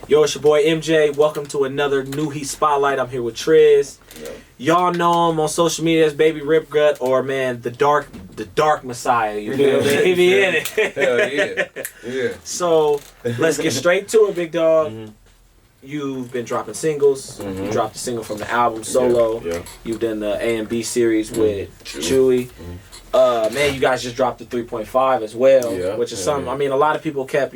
Yo, it's your boy MJ. Welcome to another New Heat Spotlight. I'm here with Trizz. Yeah. Y'all know him on social media as Baby Rip Gut or man, the dark Messiah. You feel me? He be in it. Hell yeah. Yeah. So let's get straight to it, big dog. Mm-hmm. You've been dropping singles. Mm-hmm. You dropped a single from the album Solo. Yeah. You've done the AMB Series with Chuwee. Chuwee. Man, you guys just dropped the 3.5 as well, which is something. Yeah. I mean, a lot of people kept,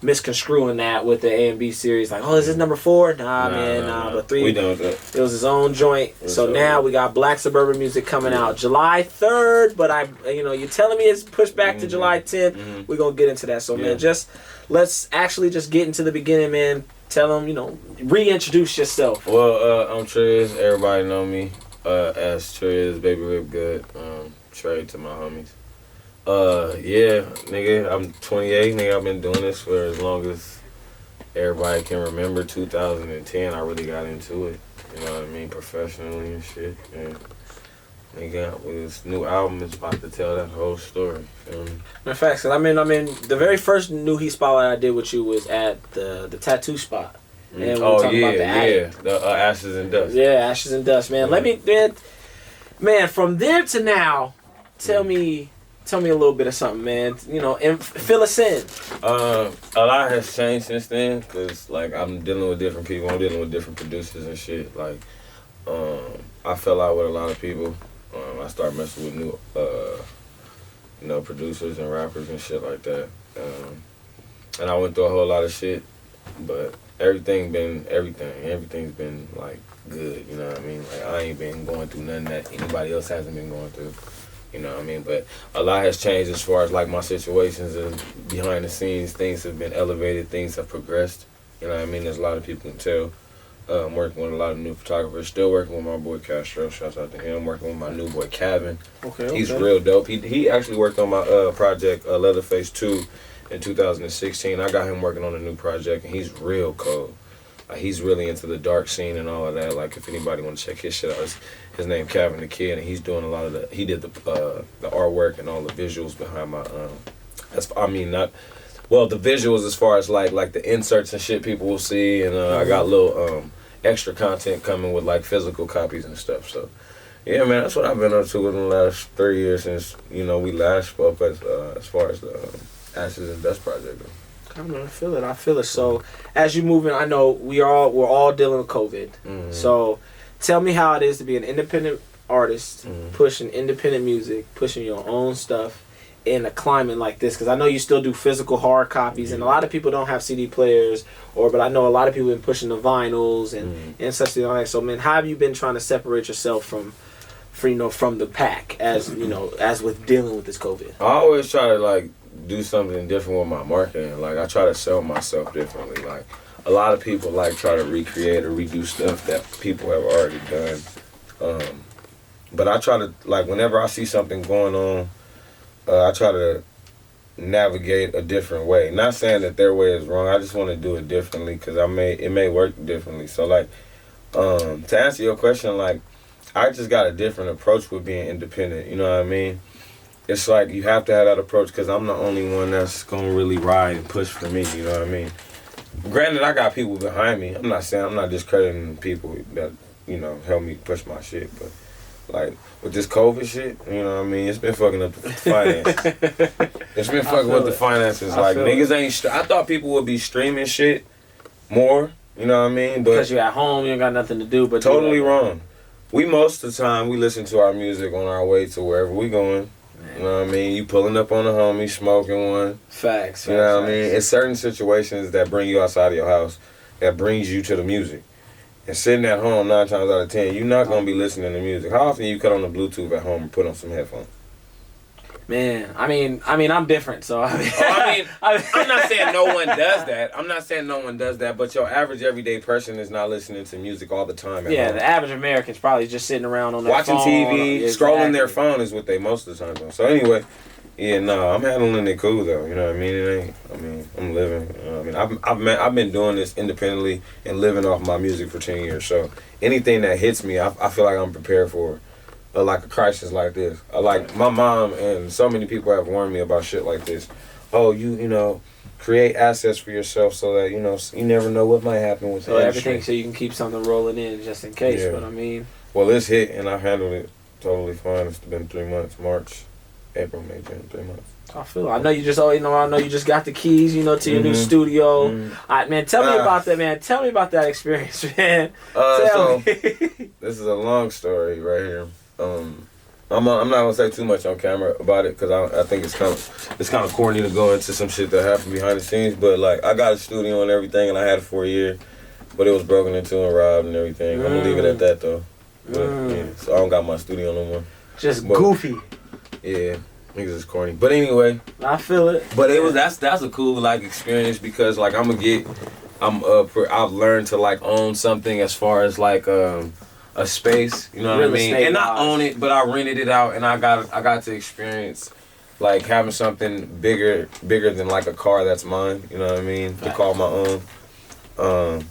misconstruing that with the AMB series. Like, oh, is this number 4? Nah. But 3, we done with that. it was his own joint. So now we got Black Suburban music coming out July 3rd. But you're telling me it's pushed back to July 10th. Mm-hmm. We're gonna get into that. So man, let's actually just get into the beginning, man. Tell them, reintroduce yourself. Well, I'm Trizz. Everybody know me as Trizz, Baby Rip Good. Trade to my homies. Nigga, I'm 28. Nigga, I've been doing this for as long as everybody can remember. 2010, I really got into it. You know what I mean? Professionally and shit. And nigga, this new album is about to tell that whole story. Feel me? In fact, I mean, the very first New Heat Spotlight I did with you was at the tattoo spot. And we were talking about the Ashes and Dust. Yeah, Ashes and Dust, man. Let me, man, from there to now, tell me a little bit of something, man. And fill us in. A lot has changed since then, cause like I'm dealing with different people. I'm dealing with different producers and shit. Like, I fell out with a lot of people. I started messing with new, producers and rappers and shit like that. And I went through a whole lot of shit, but everything's been like good. You know what I mean? Like I ain't been going through nothing that anybody else hasn't been going through. You know what I mean? But a lot has changed as far as like my situations and behind the scenes. Things have been elevated. Things have progressed. You know what I mean? There's a lot of people can tell. I'm working with a lot of new photographers. Still working with my boy Castro. Shouts out to him. Working with my new boy Kevin. Okay. He's real dope. He actually worked on my project Leatherface 2 in 2016. I got him working on a new project, and he's real cold. He's really into the dark scene and all of that. Like if anybody want to check his shit out, his name Kevin the Kid, and he's doing a lot of he did the artwork and all the visuals behind my the visuals as far as like the inserts and shit people will see, and I got little extra content coming with like physical copies and stuff. So yeah, man, that's what I've been up to in the last 3 years since we last spoke as far as the Ashes and Dust project. I feel it. So as you move in, I know we're all dealing with COVID. Mm-hmm. So tell me how it is to be an independent artist, pushing independent music, pushing your own stuff in a climate like this. Because I know you still do physical hard copies, and a lot of people don't have CD players, but I know a lot of people have been pushing the vinyls and such things like that. So man, how have you been trying to separate yourself from the pack as with dealing with this COVID? I always try to do something different with my marketing. Like I try to sell myself differently. Like a lot of people try to recreate or redo stuff that people have already done. But I try to whenever I see something going on, I try to navigate a different way. Not saying that their way is wrong. I just want to do it differently because it may work differently. So to answer your question, I just got a different approach with being independent. You know what I mean? It's like you have to have that approach because I'm the only one that's going to really ride and push for me, you know what I mean? Granted, I got people behind me. I'm not discrediting people that, help me push my shit. But, with this COVID shit, you know what I mean? It's been fucking up the finance. It's been fucking with the finances. Niggas ain't... I thought people would be streaming shit more, you know what I mean? But because you're at home, you ain't got nothing to do. But totally wrong. Most of the time, we listen to our music on our way to wherever we going. You know what I mean? You pulling up on a homie, smoking one. Facts. You know what I mean? It's certain situations that bring you outside of your house that brings you to the music. And sitting at home 9 times out of 10, you're not going to be listening to music. How often you cut on the Bluetooth at home and put on some headphones? Man, I mean, I'm different, so I'm not saying no one does that. But your average everyday person is not listening to music all the time at home. The average American's probably just sitting around on their watching phone. TV, scrolling their phone is what they most of the time do. So anyway, I'm handling it cool though. You know what I mean? I'm living. You know what I mean? I've been doing this independently and living off my music for 10 years. So anything that hits me, I feel like I'm prepared for. Like a crisis like this. My mom and so many people have warned me about shit like this. oh, you know, create assets for yourself so that, you know, you never know what might happen with so everything, so you can keep something rolling in just in case. Yeah. But I mean, well, it's hit and I've handled it totally fine. It's been 3 months, March, April, May, June, 3 months. I feel. I know you just. I know you just got the keys. You know, to your new studio. Man, tell me about that, man. Tell me about that experience, man. Tell me. This is a long story right here. I'm not gonna say too much on camera about it because I think it's kind of corny to go into some shit that happened behind the scenes. But like, I got a studio and everything, and I had it for a year, but it was broken into and robbed and everything. I'm gonna leave it at that though. But, yeah, so I don't got my studio no more. Just goofy. Yeah. Niggas is corny, but anyway, I feel it. But it was that's a cool like experience because like I've learned to like own something as far as like a space, you know what I mean, and not own it, but I rented it out and I got to experience like having something bigger than like a car that's mine, you know what I mean, to call my own.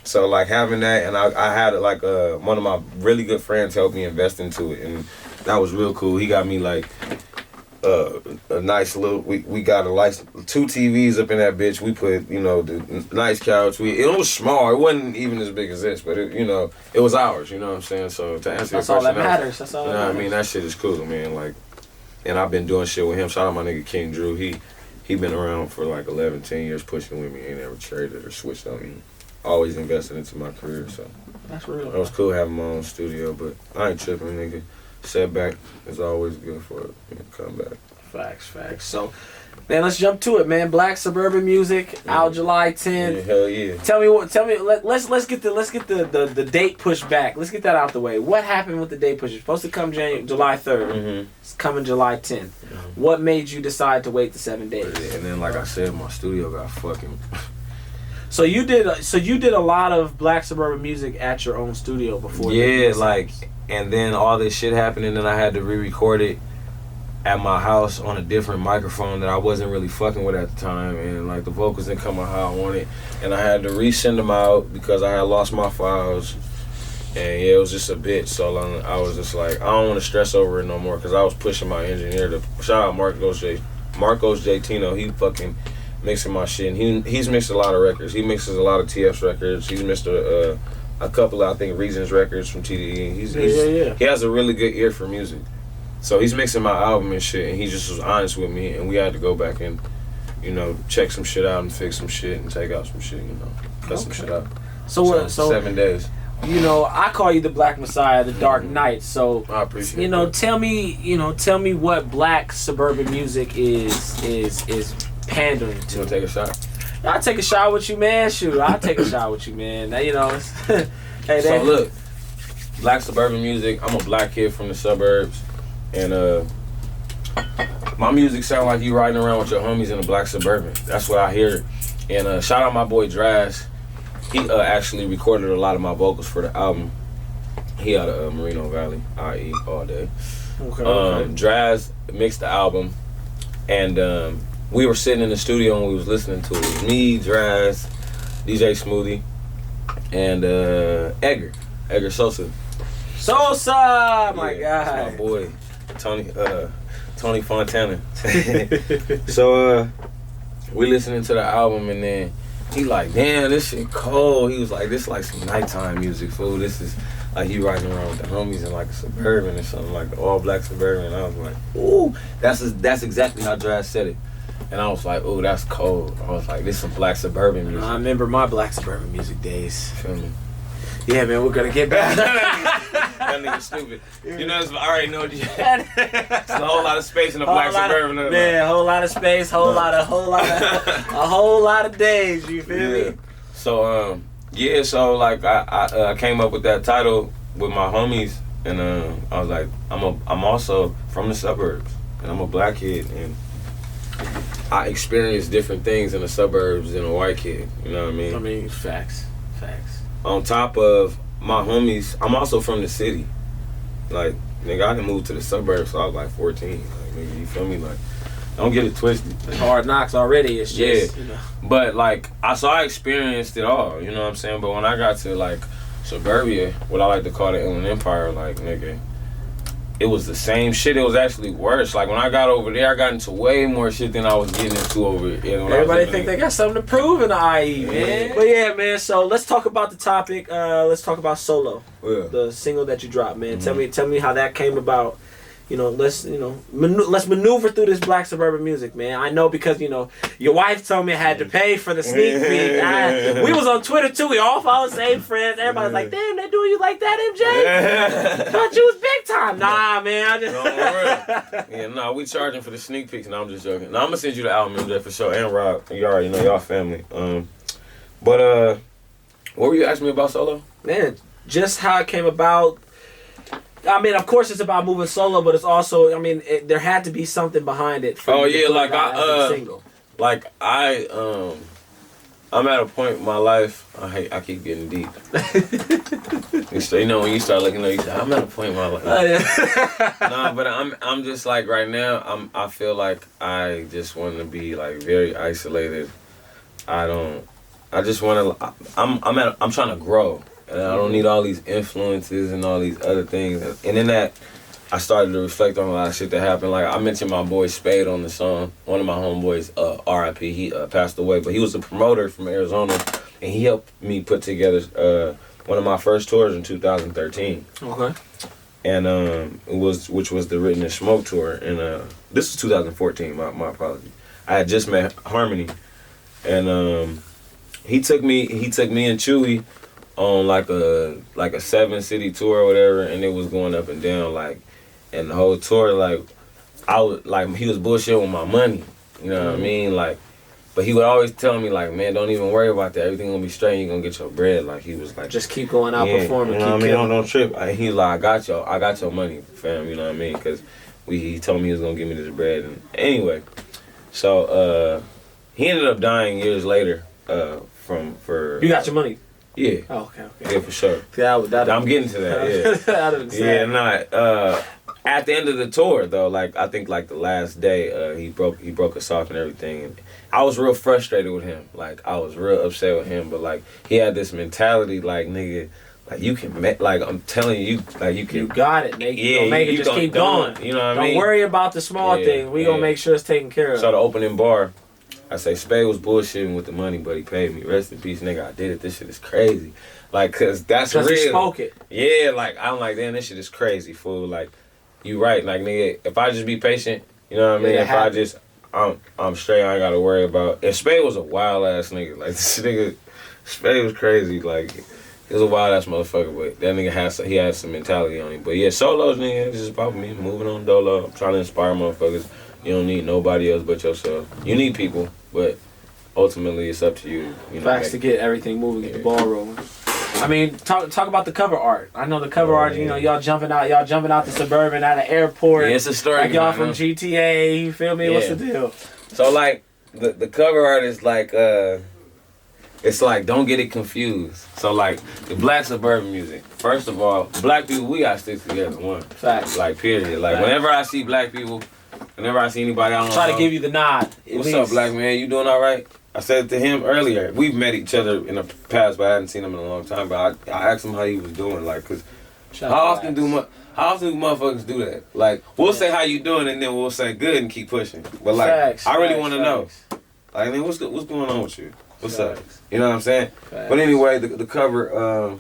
So like having that, and I had like one of my really good friends help me invest into it, and that was real cool. He got me like. A nice little, we got a nice 2 TVs up in that bitch. We put, you know, the nice couch. It was small. It wasn't even as big as this, but it, you know, it was ours. You know what I'm saying? So to answer your question, that's all that matters. That's all. You know what I mean? That shit is cool, man. Like, and I've been doing shit with him. Shout out my nigga King Drew. He been around for like 11, 10 years pushing with me. Ain't never traded or switched on me. Always invested into my career. So that's real. It was cool having my own studio, but I ain't tripping, nigga. Setback is always good for a comeback. Facts. So, man, let's jump to it, man. Black Suburban Music out July 10th. Yeah, hell yeah. Tell me. Let's get the date pushed back. Let's get that out the way. What happened with the date push? It's supposed to come July 3rd. Mm-hmm. It's coming July 10th. Mm-hmm. What made you decide to wait the 7 days? And then, like I said, my studio got fucking. So you did a lot of Black Suburban Music at your own studio before. Yeah, like, and then all this shit happened, and then I had to re-record it at my house on a different microphone that I wasn't really fucking with at the time, and like the vocals didn't come out how I wanted, and I had to resend them out because I had lost my files, and yeah, it was just a bitch. So I was just like, I don't want to stress over it no more because I was pushing my engineer to shout out Marcos J Tino. He fucking mixing my shit, and he's mixed a lot of records. He mixes a lot of TF's records. He's mixed a couple of, I think, Reasons records from TDE. He has a really good ear for music. So he's mixing my album and shit, and he just was honest with me, and we had to go back and, you know, check some shit out and fix some shit and take out some shit, you know, cut some shit out. So 7 days. You know, I call you the Black Messiah, the Dark Knight. So I appreciate. You know, that. tell me what Black Suburban Music is pandering to. You wanna take a shot? I'll take a shot with you, man. Shoot, I'll take a shot with you, man. Now, you know, hey, so look, Black Suburban Music. I'm a black kid from the suburbs. And my music sound like you riding around with your homies in a Black Suburban. That's what I hear. And shout out my boy Draz. He actually recorded a lot of my vocals for the album. He out of Moreno Valley, IE, all day. Okay. Draz mixed the album, and we were sitting in the studio and we was listening to it. It was me, Draz, DJ Smoothie, and Edgar Sosa. My God. That's my boy. Tony Fontana. So we listening to the album, and then he like, damn, this shit cold. He was like, this like some nighttime music, fool. This is like you riding around with the homies in like a Suburban or something, like the all black Suburban. And I was like, ooh, that's exactly how Draz said it. And I was like, ooh, that's cold. I was like, this some Black Suburban music. I remember my Black Suburban music days. Feel me? Yeah, man, we're gonna get back. That nigga stupid. You know, I already know it's a whole lot of space in the Black Suburban. Man, a whole lot of space, a whole lot of days. You feel me? So so like I came up with that title with my homies, and I was like, I'm also from the suburbs, and I'm a black kid, and I experience different things in the suburbs than a white kid. You know what I mean? I mean, facts. On top of my homies, I'm also from the city. Like, nigga, I done moved to the suburbs, so I was like 14. Like, nigga, you feel me? Like, don't get it twisted. Hard knocks already. It's just, you know. But like, I experienced it all. You know what I'm saying? But when I got to like suburbia, what I like to call the Inland Empire, like, nigga, it was the same shit. It was actually worse. Like when I got over there, I got into way more shit than I was getting into over here. Everybody think they got something to prove in the IE, man. But yeah, man. So let's talk about the topic. Let's talk about Solo, the single that you dropped, man. Tell me how that came about. You know, let's maneuver through this Black Suburban music, man. I know because your wife told me I had to pay for the sneak peek. We was on Twitter too. We all follow the same friends. Everybody's like, "Damn, they doing you like that, MJ? Thought you was big time." Nah, man. I just we charging for the sneak peeks. No, I'm just joking. No, I'm gonna send you the album, MJ, for sure. And Rob, you already know y'all family. But what were you asking me about Solo? Man, just how it came about. I mean, of course, it's about moving solo, but it's also, there had to be something behind it. For like I'm at a point in my life. I keep getting deep. When you start looking at, you say, I'm at a point in my life. Nah, but I'm just like right now. I feel like I just want to be like very isolated. I just want to. I'm trying to grow. And I don't need all these influences and all these other things. And in that, I started to reflect on a lot of shit that happened. Like, I mentioned my boy Spade on the song. One of my homeboys, R.I.P., he passed away. But he was a promoter from Arizona, and he helped me put together one of my first tours in 2013. Okay. And which was the Written and Smoke tour. And this was 2014, my apologies. I had just met Harmony. And he took me and Chuwee on like a 7-city tour or whatever, and it was going up and down, like, and the whole tour, like, I was like, he was bullshitting with my money, you know what I mean, like, but he would always tell me, like, man, don't even worry about that, everything gonna be straight, you gonna get your bread. Like, he was like, just keep going out, performing, you know what I mean, don't trip. He's like, I got your money, fam, you know what I mean, because he told me he was gonna give me this bread. And anyway, so he ended up dying years later. You got your money. Yeah. Oh, okay. Yeah, for sure. I'm getting to that. Yeah. At the end of the tour, though, like I think like the last day, he broke us off and everything. And I was real frustrated with him. Like I was real upset with him. But like he had this mentality, like nigga, like you can make, like I'm telling you, like you can. You got it, nigga. You gonna make it. Just keep going. You know what I mean? Don't worry about the small things. We gonna make sure it's taken care of. So the opening bar. I say Spade was bullshitting with the money, but he paid me. Rest in peace, nigga. I did it. This shit is crazy. Like, cause that's real. He spoke it. Yeah, like I'm like, damn, this shit is crazy, fool. Like, you right, like nigga. If I just be patient, you know what I mean. If I just, I'm straight. I ain't gotta worry about. And Spade was a wild ass nigga. Like this nigga, Spade was crazy. Like, he was a wild ass motherfucker. But that nigga had some mentality on him. But yeah, Solos, nigga, this is about me moving on dolo. I'm trying to inspire motherfuckers. You don't need nobody else but yourself. You need people, but ultimately it's up to you. Facts to get everything moving, get the ball rolling. I mean, talk about the cover art. I know the cover art. Y'all jumping out the Suburban out of airport. Yeah, it's a story. Like y'all from GTA. You feel me? Yeah. What's the deal? So like the cover art is like it's like don't get it confused. So like the Black Suburban music. First of all, black people, we gotta stick together. One. Facts. Like period. Like whenever I see black people. Whenever I see anybody, I don't try to give you the nod. What's up, black man? You doing all right? I said it to him earlier. We've met each other in the past, but I hadn't seen him in a long time. But I asked him how he was doing, like, cause how often do motherfuckers do that? Like, we'll say how you doing, and then we'll say good and keep pushing. But like, I really want to know, like, I mean, what's going on with you? What's up? You know what I'm saying? But anyway, the cover.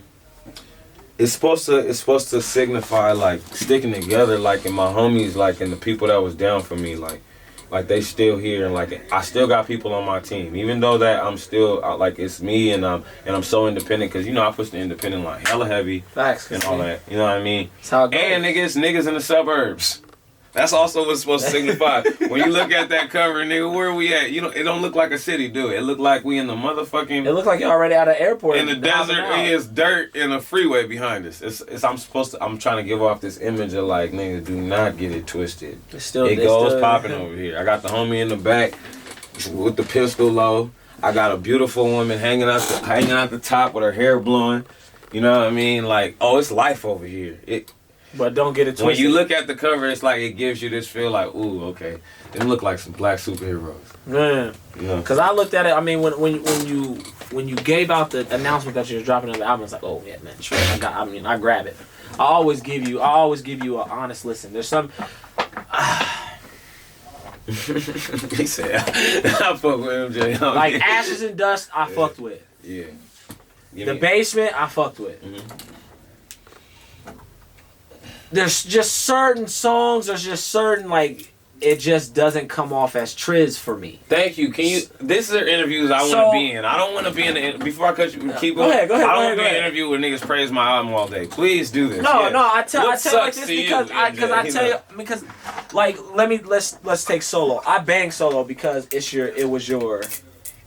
It's supposed to signify like sticking together, like, and my homies, like, and the people that was down for me, like they still here, and like I still got people on my team, even though that I'm still like it's me and I'm so independent, cause I push the independent like hella heavy. Facts, and all that. You know what I mean? That's how it goes. And niggas in the suburbs. That's also what's supposed to signify. When you look at that cover, nigga, where we at? It don't look like a city, do it? It look like we in the motherfucking. It look like you already out of airport. In the desert, is dirt and a freeway behind us. I'm trying to give off this image of like, nigga, do not get it twisted. It goes popping over here. I got the homie in the back with the pistol low. I got a beautiful woman hanging out the top with her hair blowing. You know what I mean? Like, oh, it's life over here. But don't get it twisted. When you look at the cover, it's like it gives you this feel like, ooh, okay. It look like some black superheroes. Man. Because I looked at it, I mean, when you when you gave out the announcement that you were dropping another album, it's like, oh yeah, man, sure, I grab it. I always give you an honest listen. There's some. He said, I fuck with MJ. Like Ashes and Dust, I fucked with. Yeah. The Basement, I fucked with. There's just certain songs, there's just certain, like, it just doesn't come off as Trizz for me. Thank you. Can you? This is the interviews I want to be in. I don't want to be in the. Before I cut you, keep going. Go ahead. I don't want to be in an interview where niggas praise my album all day. Please do this. No, yes. no. I tell you like this because like let's take Solo. I bang Solo because it was your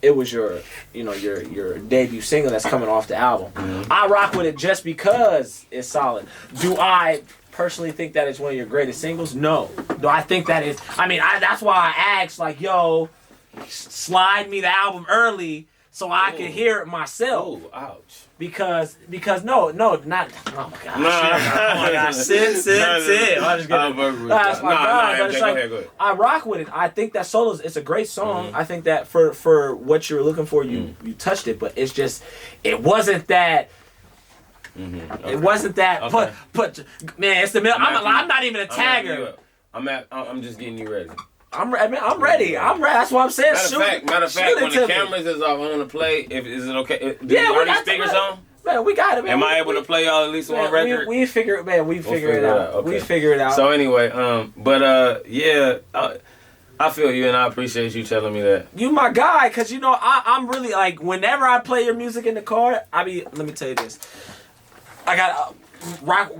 you know your debut single that's coming off the album. I rock with it just because it's solid. Do I personally think that it's one of your greatest singles? No. Do I think that is? I mean, that's why I asked, like, yo, slide me the album early so I can hear it myself. Oh, ouch. Because no, not. Oh my gosh. Oh my gosh. Sit. I'm just kidding. That's my God. But it's like, go ahead. I rock with it. I think that Solo's, it's a great song. I think that for what you're looking for, you touched it. But it's just, it wasn't that. Okay. It wasn't that. Okay. Put man, it's the middle. I'm not even a tagger. I'm just getting you ready. I'm ready. That's what I'm saying. Matter of fact, when the cameras is off, I'm gonna play. Is it okay? Do you already speakers on? Man, we got it, man. Am I able to play y'all at least one record? We figure it, man. We figure it out. Okay. We figure it out. So anyway, yeah. I feel you, and I appreciate you telling me that. You my guy, cause you know I'm really like, whenever I play your music in the car, let me tell you this. I got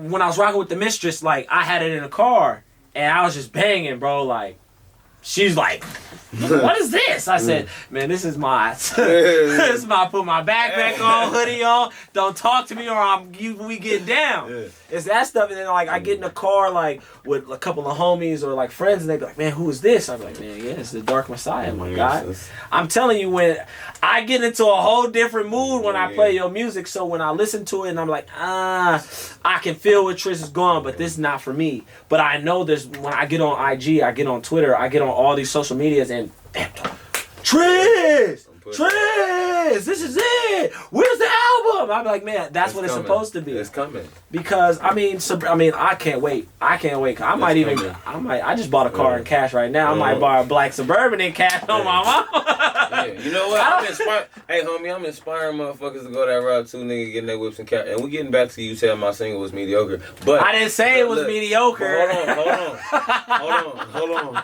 when I was rocking with the mistress, like I had it in the car and I was just banging, bro. Like she's like, "What is this?" I said, "Man, this is my this is my put my backpack on, hoodie on. Don't talk to me or we get down." Yeah. It's that stuff, and then like I get in the car like with a couple of homies or like friends, and they be like, "Man, who is this?" I'm like, "Man, yeah, it's the Dark Messiah, my guy." I'm telling you, when I get into a whole different mood when I play your music, so when I listen to it and I'm like, I can feel where Trizz is going, but this is not for me. But I know there's, when I get on IG, I get on Twitter, I get on all these social medias, and damn, Trizz, this is it. Where's the album? I'm like, man, that's what it's supposed to be. It's coming. Because I mean, I can't wait. I I just bought a car in cash right now. I might buy a Black Suburban in cash on my mom. You know what? Hey, homie, I'm inspiring motherfuckers to go that route too, nigga, getting their whips and cash. And we getting back to you saying my single was mediocre, but I didn't say it was mediocre. Hold on.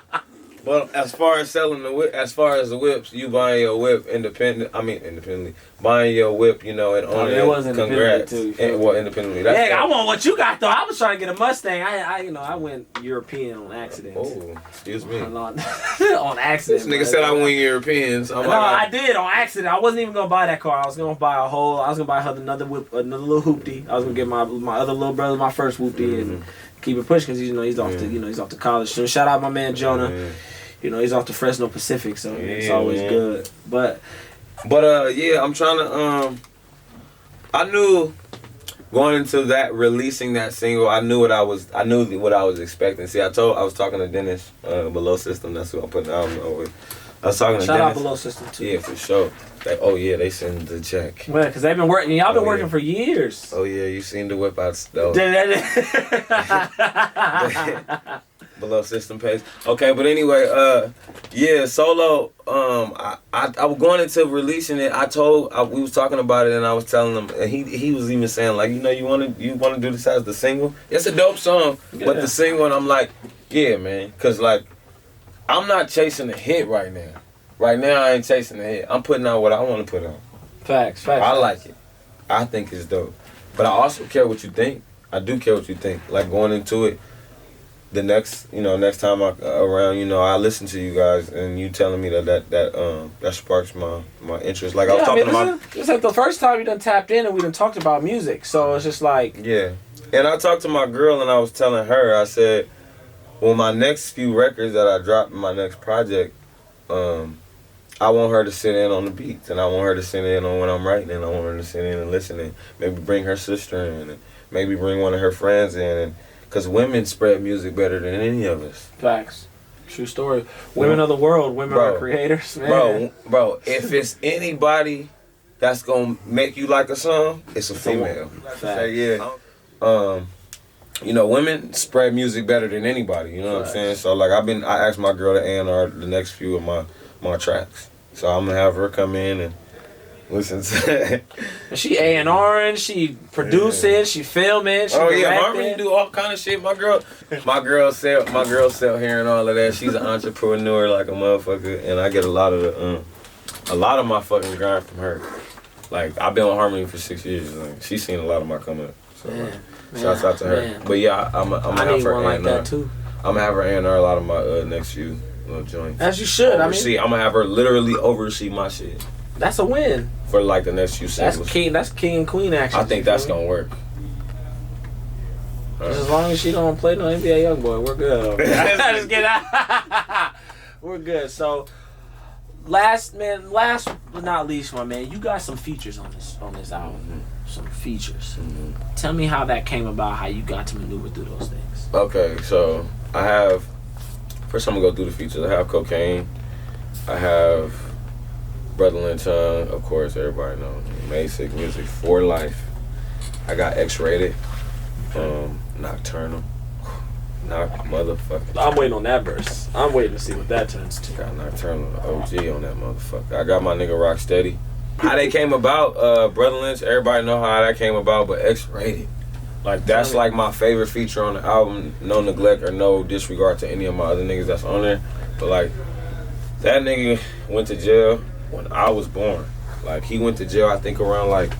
Well, as far as selling the whips, you buying your whip independently, buying your whip, you know, and owning it. Was congrats. Independently. Yeah, I want what you got though. I was trying to get a Mustang. I went European on accident. Oh, excuse me. on accident. This nigga said I went European. So I did on accident. I wasn't even gonna buy that car. I was gonna buy her another whip, another little hoopty. I was gonna get my other little brother my first whoopty and keep it pushing because he's off to college. So shout out my man Jonah. You know, he's off to Fresno Pacific, so it's always good. But I'm trying to I knew going into that, releasing that single, I knew what I was expecting. See, I was talking to Dennis, Below System, that's who I'm putting the album on with. I was talking to Dennis. Shout out Below System too. Yeah, for sure. They send the check. Well, because they've been working, y'all been working for years. Oh yeah, you seen the whip out stuff. Below System page. Okay, but anyway, Solo. I was going into releasing it. We was talking about it, and I was telling him, and he was even saying like, you want to do this as the single. It's a dope song, but the single, and I'm like, yeah, man, because like, I'm not chasing a hit right now. Right now, I ain't chasing a hit. I'm putting out what I want to put on. Facts. I like it. I think it's dope, but I also care what you think. I do care what you think. Like going into it. The next time I listen to you guys and you telling me that sparks my interest. Like I was talking about. It's like the first time you done tapped in and we done talked about music, so it's just like. Yeah, and I talked to my girl and I was telling her, I said, well, my next few records that I drop in my next project, I want her to sit in on the beats and I want her to sit in on what I'm writing and I want her to sit in and listen and maybe bring her sister in and maybe bring one of her friends in and. Because women spread music better than any of us. Facts. True story. Women of the world. Women are creators, man. Bro, if it's anybody that's gonna make you like a song, it's a female. Yeah. You know, women spread music better than anybody. You know what I'm saying? So like I asked my girl to A&R the next few of my tracks. So I'm gonna have her come in and listen to it. She A&R'ing, she producing, she filming, she directing. Marvin do all kind of shit. My girl sell hair and all of that. She's an entrepreneur like a motherfucker, and I get a lot of my fucking grind from her. Like I've been on Harmony for 6 years. Like she's seen a lot of my come up. So shouts out to her. Man. But yeah, I'm gonna have her like that too. I'm gonna have her A&R a lot of my next few little joints. As you should. I'm gonna have her literally oversee my shit. That's a win. For like the next few singles. That's king and queen action. I think that's gonna work. As long as she don't play no NBA Youngboy, we're good. Just get out. We're good. So last but not least, my man, you got some features on this album. Mm-hmm. Some features. Mm-hmm. Tell me how that came about, how you got to maneuver through those things. Okay, so I have, first I'm gonna go through the features. I have Kokane. I have Brotha Lynch Hung, of course, everybody knows. Basic music for life. I got Xrated. Knoc-Turn'al. Motherfucker. I'm waiting on that verse. I'm waiting to see what that turns to. Got Knoc-Turn'al, OG on that motherfucker. I got my nigga Rocksteady. How they came about, Brotha Lynch, everybody know how that came about, but Xrated. Like, that's like my favorite feature on the album. No neglect or no disregard to any of my other niggas that's on there. But like, that nigga went to jail when I was born. Like, he went to jail, I think, around like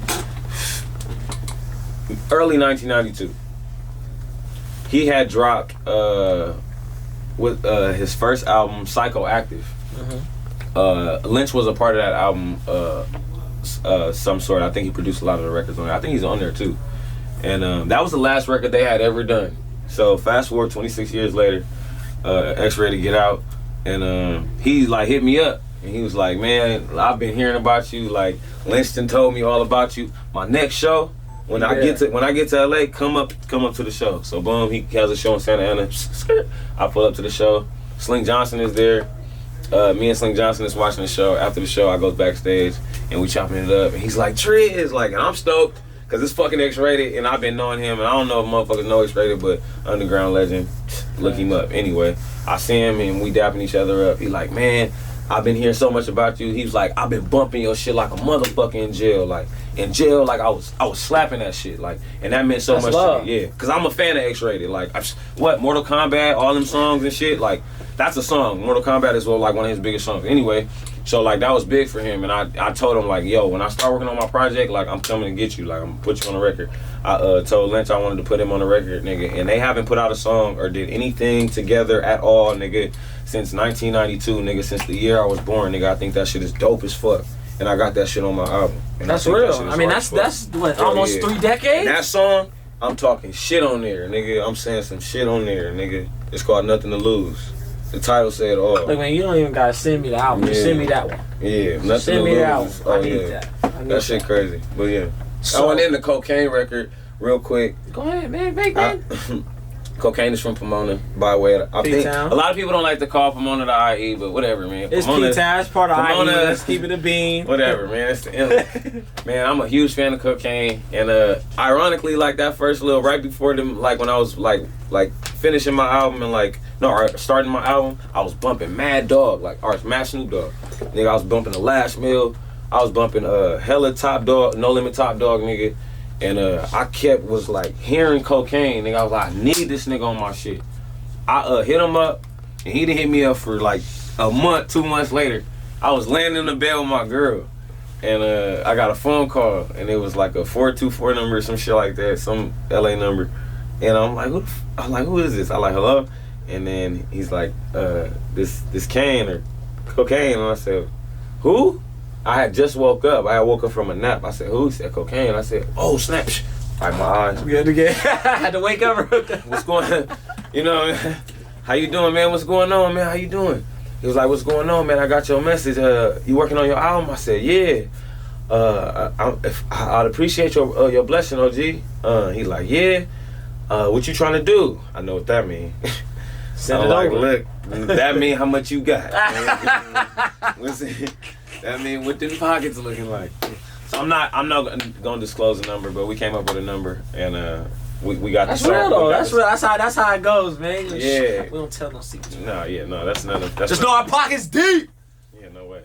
early 1992. He had dropped with his first album, Psychoactive. Mm-hmm. Lynch was a part of that album, some sort. I think he produced a lot of the records on there. I think he's on there too. And that was the last record they had ever done. So fast forward 26 years later, Xrated get out, and he like hit me up. And he was like, man, I've been hearing about you. Like, Lynchton told me all about you. My next show, when I get to LA, come up to the show. So boom, he has a show in Santa Ana. I pull up to the show. Sling Johnson is there. Me and Sling Johnson is watching the show. After the show, I go backstage and we chopping it up. And he's like, Trizz, like, and I'm stoked because it's fucking Xrated, and I've been knowing him, and I don't know if motherfuckers know Xrated, but underground legend, look him up. Anyway, I see him and we dapping each other up. He like, man, I've been hearing so much about you. He was like, I've been bumping your shit like a motherfucker in jail. Like, in jail, like, I was slapping that shit. Like, and that meant so much to me. Yeah, because I'm a fan of Xrated. Like, Mortal Kombat, all them songs and shit. Like, that's a song. Mortal Kombat is like one of his biggest songs. Anyway, so like that was big for him. And I told him like, yo, when I start working on my project, like, I'm coming to get you. Like, I'm gonna put you on the record. I told Lynch I wanted to put him on the record, nigga. And they haven't put out a song or did anything together at all, nigga, since 1992, nigga. Since the year I was born, nigga. I think that shit is dope as fuck. And I got that shit on my album. And that's real. I mean, that's what, almost 3 decades? And that song, I'm talking shit on there, nigga. I'm saying some shit on there, nigga. It's called Nothing to Lose. The title said it all. Look, man, you don't even gotta send me the album. Just send me that one. Yeah, Nothing send to me Lose. the album. I need that. That shit crazy. But yeah. So, and then the Kokane record, real quick. Go ahead, man. Make that. Kokane is from Pomona, by way of, I think a lot of people don't like to call Pomona the IE, but whatever, man. It's P-Town, it's part of Pomona, IE. Let's keep it a bean. Whatever, man. It's the end. Man, I'm a huge fan of Kokane, and ironically, like that first little right before them, like when I was like finishing my album and starting my album, I was bumping Mad Dog, like Mad Snoop Dogg. Nigga, I was bumping The Last Meal. I was bumping hella Top Dog, No Limit Top Dog, nigga. And I was like hearing Kokane, nigga. I was like, I need this nigga on my shit. I hit him up, and he didn't hit me up for like a month, 2 months later. I was laying in the bed with my girl, and I got a phone call, and it was like a 424 number, some shit like that, some LA number. And I'm like, who is this? I like, hello? And then he's like, this Kane or Kokane. And I said, who? I had just woke up. I woke up from a nap. I said, who? He said, Kokane. I said, oh, Snatch. Like, my eyes. Good again. I had to wake up. What's going on? You know, how you doing, man? What's going on, man? How you doing? He was like, what's going on, man? I got your message. You working on your album? I said, yeah. I'd appreciate your blessing, OG. He like, yeah. What you trying to do? I know what that mean. Send it like, over. Look, that mean how much you got. Listen. That mean what them pockets looking like. So I'm not gonna disclose the number, but we came up with a number and we got that's the song. Real though. That's real. That's how it goes, man. Yeah. We don't tell no secrets. No, that's none of that's just know our pockets deep. Yeah, no way.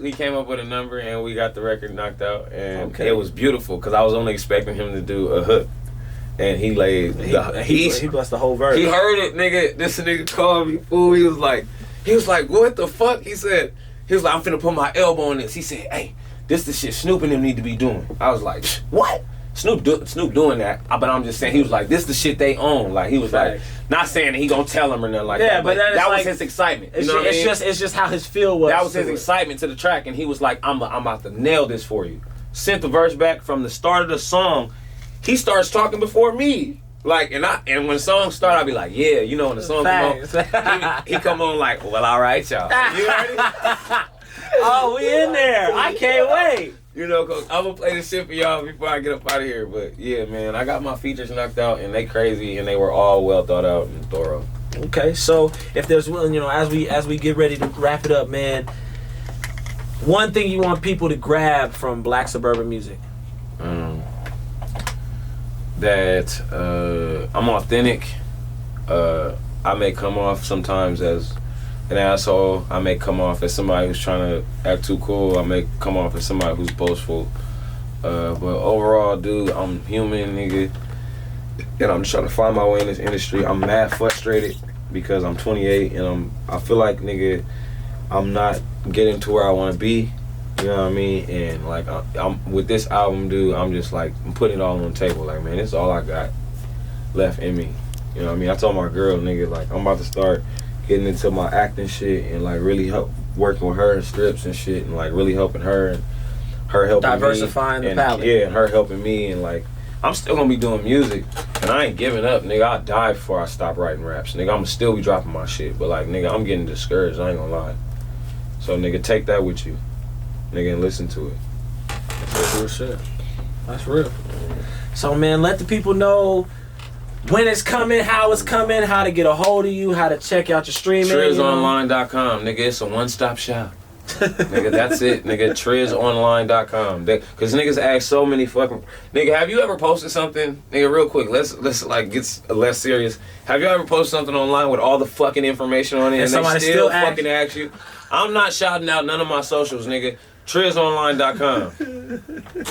We came up with a number and we got the record knocked out and it was beautiful because I was only expecting him to do a hook. And he laid he blessed the whole verse. He heard it, nigga. This nigga called me, fool. He was like, what the fuck? He was like, I'm finna put my elbow on this. He said, hey, this the shit Snoop and them need to be doing. I was like, what? Snoop doing that, but I'm just saying, he was like, this the shit they own. Like, he was like, not saying that he gonna tell him or nothing like that. But that was his excitement. You know what I mean? It's just how his feel was. That was his excitement to the track, and he was like, I'm about to nail this for you. Sent the verse back from the start of the song. He starts talking before me. Like, and when the song start, I'll be like, yeah, you know, when the song come on, he come on like, well, all right, y'all. You heard it? Oh, we in there. I can't wait. You know, cause I'm gonna play this shit for y'all before I get up out of here. But yeah, man, I got my features knocked out and they crazy and they were all well thought out and thorough. Okay, so if there's as we get ready to wrap it up, man, one thing you want people to grab from Black Suburban music. That I'm authentic. I may come off sometimes as an asshole. I may come off as somebody who's trying to act too cool. I may come off as somebody who's boastful. But overall, dude, I'm human, nigga. And I'm just trying to find my way in this industry. I'm mad frustrated because I'm 28 and I feel like, nigga, I'm not getting to where I want to be. You know what I mean? And like, I'm with this album, dude, I'm just like, I'm putting it all on the table. Like, man, this is all I got left in me. You know what I mean? I told my girl, nigga, like, I'm about to start getting into my acting shit and like really working with her in strips and shit and like really helping her and her helping diversifying me. The palette. Yeah, and her helping me and like, I'm still gonna be doing music and I ain't giving up, nigga. I'll die before I stop writing raps. Nigga, I'ma still be dropping my shit. But like, nigga, I'm getting discouraged, I ain't gonna lie. So nigga, take that with you. Nigga, and listen to it. That's real shit. That's real. So man, let the people know when it's coming, how it's coming, how to get a hold of you, how to check out your streaming. TrizzOnline.com, nigga. It's a one-stop shop. Nigga, that's it. Nigga, TrizzOnline.com. Cause niggas ask so many fucking. Nigga, have you ever posted something? Nigga, real quick, let's like get less serious. Have you ever posted something online with all the fucking information on it and they still fucking ask you? I'm not shouting out none of my socials, nigga. TrizzOnline.com.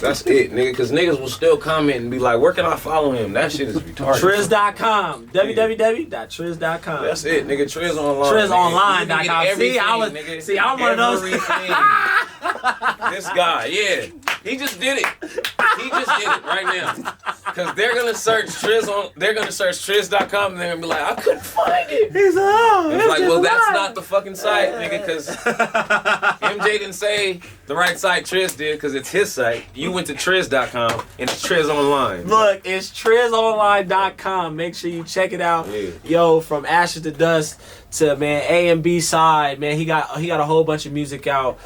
That's it, nigga, because niggas will still comment and be like, where can I follow him? That shit is retarded. Trizz.com. www.trizz.com. That's it, nigga. Trizz Online. TrizzOnline.com. See, I'm one of those. This guy, yeah. He just did it. He just did it right now. Because they're going to search Trizz.com and they're going to be like, I couldn't find it. He's like, well, that's not the fucking site, nigga, because MJ didn't say the right site, Trizz did, because it's his site. You went to Trizz.com and it's Trizz Online. Look, it's TrizzOnline.com. Make sure you check it out. Yeah. Yo, from Ashes to Dust to, man, AMB side, man, he got a whole bunch of music out.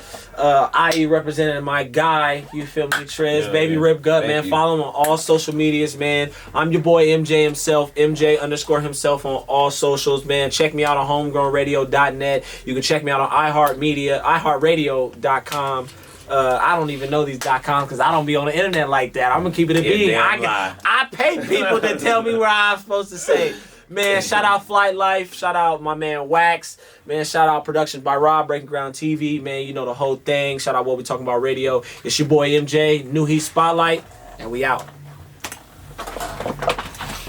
IE representing my guy, you feel me, Trizz, Baby Rip Gut, man. Follow him on all social medias, man. I'm your boy MJ himself, MJ_himself on all socials, man. Check me out on homegrownradio.net. You can check me out on iHeartRadio.com. I don't even know these .coms because I don't be on the internet like that. I'm gonna keep it a bean. I pay people to tell me where I'm supposed to say. Man, shout out Flight Life. Shout out my man Wax. Man, shout out Productions by Rob, Breaking Ground TV. Man, you know the whole thing. Shout out What We Talking About Radio. It's your boy MJ, New Heat Spotlight, and we out.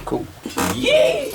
Cool. Yeah!